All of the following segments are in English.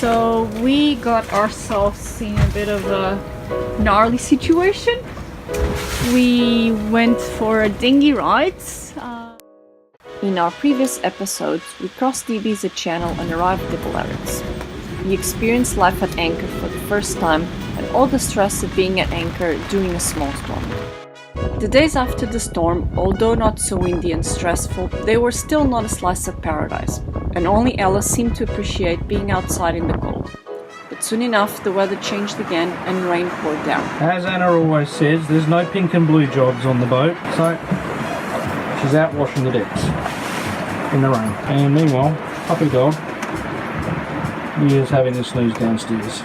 So we got ourselves in a bit of a gnarly situation. We went for a dinghy ride. In our previous episodes, we crossed the Ibiza Channel and arrived at the Balearics. We experienced life at anchor for the first time and all the stress of being at anchor during a small storm. The days after the storm, although not so windy and stressful, they were still not a slice of paradise, and only Ella seemed to appreciate being outside in the cold. But soon enough, the weather changed again and rain poured down. As Anna always says, there's no pink and blue jobs on the boat, so she's out washing the decks in the rain. And meanwhile, puppy dog, he is having a snooze downstairs,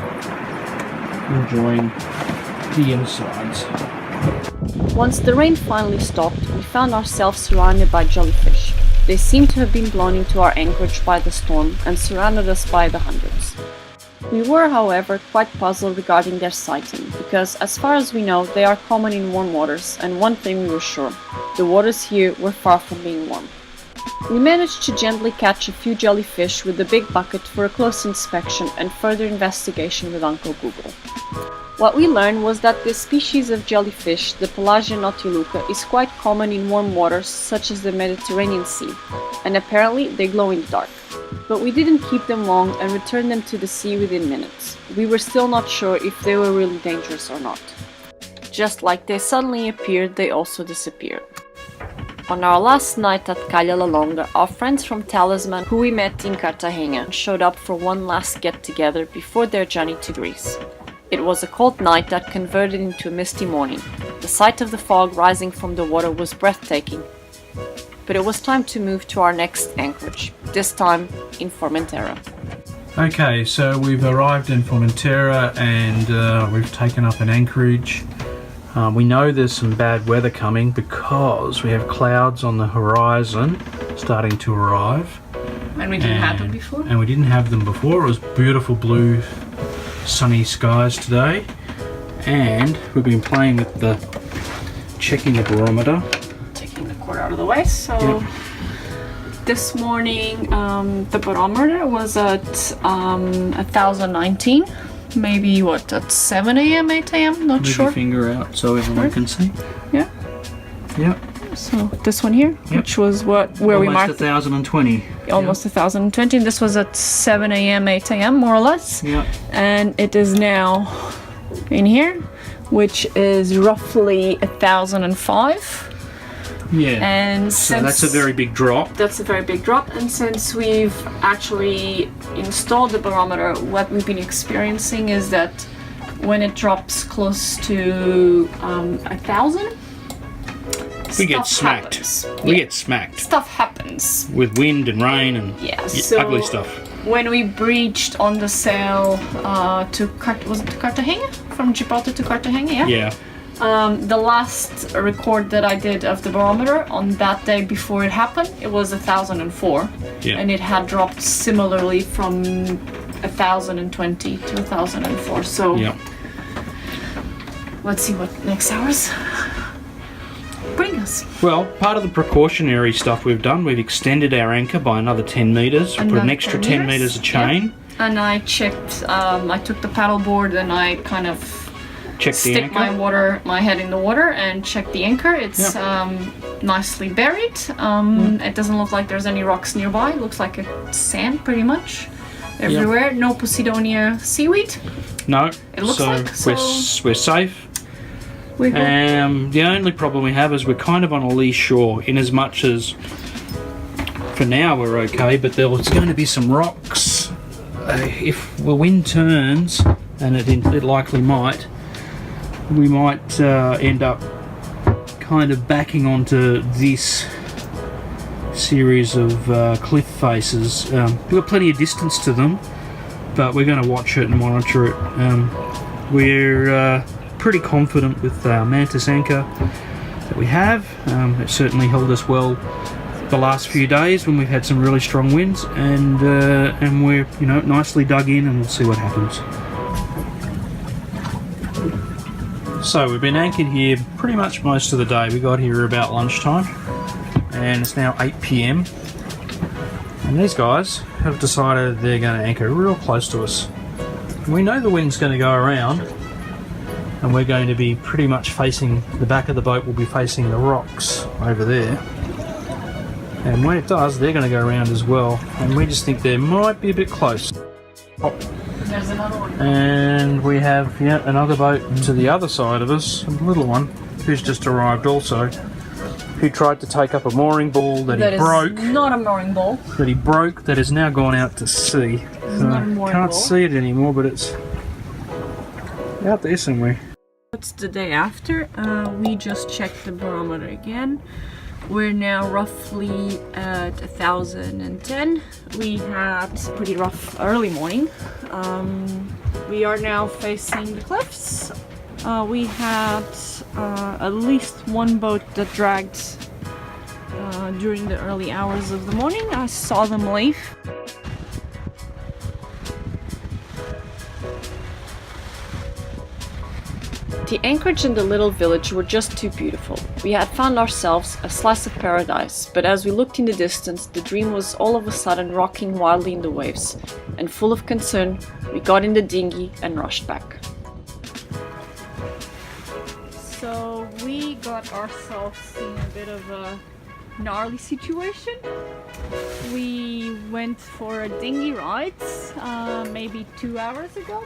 enjoying the insides. Once the rain finally stopped, we found ourselves surrounded by jellyfish. They seemed to have been blown into our anchorage by the storm and surrounded us by the hundreds. We were, however, quite puzzled regarding their sighting, because as far as we know, they are common in warm waters, and one thing we were sure, the waters here were far from being warm. We managed to gently catch a few jellyfish with a big bucket for a close inspection and further investigation with Uncle Google. What we learned was that this species of jellyfish, the Pelagia nautiluca, is quite common in warm waters such as the Mediterranean Sea, and apparently they glow in the dark. But we didn't keep them long and returned them to the sea within minutes. We were still not sure if they were really dangerous or not. Just like they suddenly appeared, they also disappeared. On our last night at Cala la Llonga, our friends from Talisman, who we met in Cartagena, showed up for one last get-together before their journey to Greece. It was a cold night that converted into a misty morning. The sight of the fog rising from the water was breathtaking. But it was time to move to our next anchorage, this time in Formentera. Okay, so we've arrived in Formentera and we've taken up an anchorage. We know there's some bad weather coming because we have clouds on the horizon starting to arrive. And we didn't have them before? And we didn't have them before. It was beautiful blue sunny skies today, and we've been playing with checking the barometer. Taking the cord out of the way. So This morning the barometer was at 1019. Maybe what, at 7 a.m., 8 a.m., not Move sure. your finger out so everyone can see. Yeah. Yeah. So this one here, which was where we marked 1020. Almost 1020. This was at 7 a.m., 8 a.m., more or less. Yeah. And it is now in here, which is roughly 1005. Yeah. And so that's a very big drop. That's a very big drop. And since we've actually installed the barometer, what we've been experiencing is that when it drops close to 1000, we get smacked. We get smacked. Stuff happens. With wind and rain and so ugly stuff. When we breached on the sail to Cartagena? From Gibraltar to Cartagena, Yeah. The last record that I did of the barometer on that day before it happened, it was 1004. Yeah. And it had dropped similarly from 1020 to 1004. So let's see what next hours bring us. Well, part of the precautionary stuff we've done, we've extended our anchor by another 10 metres, put an extra 10 metres of chain. Yeah. And I checked, I took the paddle board and I kind of stick my head in the water and check the anchor. It's nicely buried. It doesn't look like there's any rocks nearby. It looks like it's sand pretty much everywhere. No Posidonia seaweed. No. It looks like so. We're safe. The only problem we have is we're kind of on a lee shore, in as much as for now we're okay, but there's going to be some rocks. If the wind turns, and it likely might, we might end up kind of backing onto this series of cliff faces. We've got plenty of distance to them, but we're going to watch it and monitor it. We're pretty confident with our Mantis anchor that we have. It certainly held us well the last few days when we've had some really strong winds, and we're nicely dug in, and we'll see what happens. So we've been anchored here pretty much most of the day. We got here about lunchtime, and it's now 8 p.m. And these guys have decided they're going to anchor real close to us. We know the wind's going to go around, and we're going to be pretty much facing, the back of the boat will be facing the rocks over there. And when it does, they're going to go around as well. And we just think they might be a bit close. There's another one. And we have another boat to the other side of us, a little one, who's just arrived also, who tried to take up a mooring ball that he broke. Is not a mooring ball. That he broke, that has now gone out to sea. Not a mooring can't ball. see it anymore, but it's out there somewhere. It's the day after. We just checked the barometer again. We're now roughly at 1,010. We had a pretty rough early morning. We are now facing the cliffs. We had at least one boat that dragged during the early hours of the morning. I saw them leave. The anchorage and the little village were just too beautiful. We had found ourselves a slice of paradise, but as we looked in the distance, the dream was all of a sudden rocking wildly in the waves, and full of concern, we got in the dinghy and rushed back. So we got ourselves in a bit of a gnarly situation. We went for a dinghy ride maybe 2 hours ago.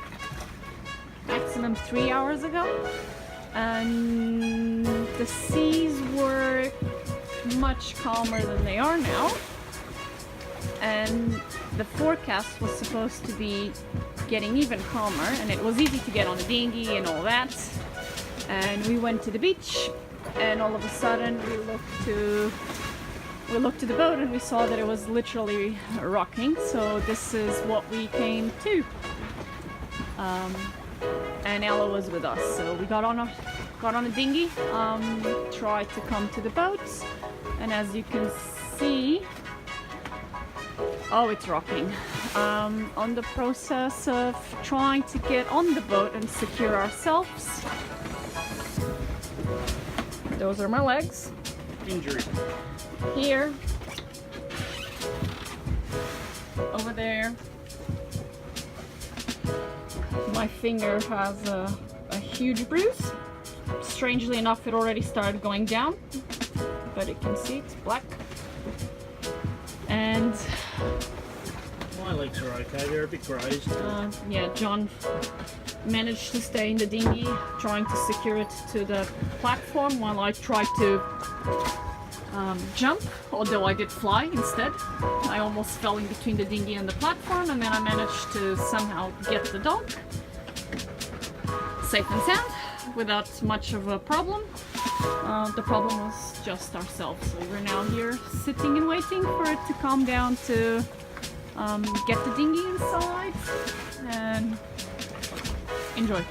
Maximum 3 hours ago, and the seas were much calmer than they are now, and the forecast was supposed to be getting even calmer, and it was easy to get on a dinghy and all that. And we went to the beach, and all of a sudden we looked to the boat and we saw that it was literally rocking. So this is what we came to. And Ella was with us, so we got on a dinghy, tried to come to the boat, and as you can see, oh, it's rocking. On the process of trying to get on the boat and secure ourselves. Those are my legs. Injury. Here. Over there. My finger has a huge bruise. Strangely enough, it already started going down, but you can see it's black. And My legs are okay, they're a bit grazed. yeah, John managed to stay in the dinghy, trying to secure it to the platform while I tried to jump, although I did fly instead. I almost fell in between the dinghy and the platform, and then I managed to somehow get the dog safe and sound without much of a problem. The problem was just ourselves, so we're now here sitting and waiting for it to calm down to get the dinghy inside and enjoy.